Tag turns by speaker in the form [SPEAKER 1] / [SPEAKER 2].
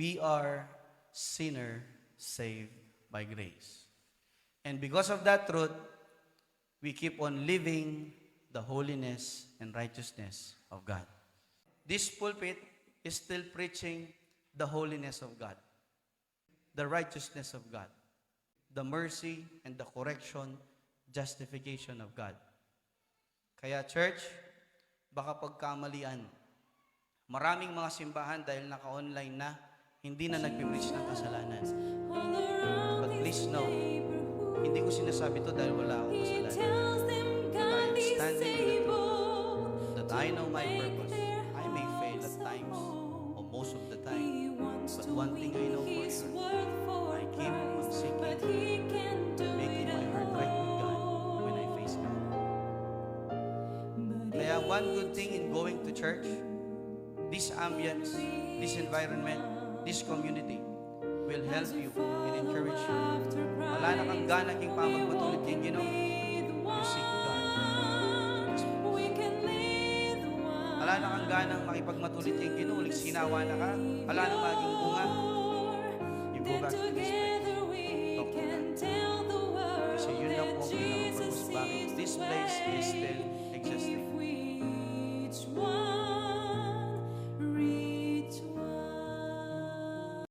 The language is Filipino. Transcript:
[SPEAKER 1] we are sinner saved by grace. And because of that truth, we keep on living the holiness and righteousness of God. This pulpit is still preaching the holiness of God, the righteousness of God, the mercy and the correction, justification of God. Kaya church, baka pagkamalian. Maraming mga simbahan dahil naka-online na, hindi na nagpipreach ng kasalanan. But please know, hindi ko sinasabi to dahil wala akong kasalanan. But I am standing in the truth that I know my purpose. I may fail at times, or most of the time. But one thing I know for sure, I keep on seeking, making my heart right with God when I face God. Kaya one good thing in going to church, this ambience, this environment, this community will help you and encourage you. Wala na kang gana king pamagmatulid kang Ginoo. You seek God. Wala na kang ganang makipagmatulid kang Ginoo. Uling sinawa na ka. Wala na maging bunga. You go back to this place. Talk to God. Kasi yun lang po ang pinaka-purpose bakit this place is still existing.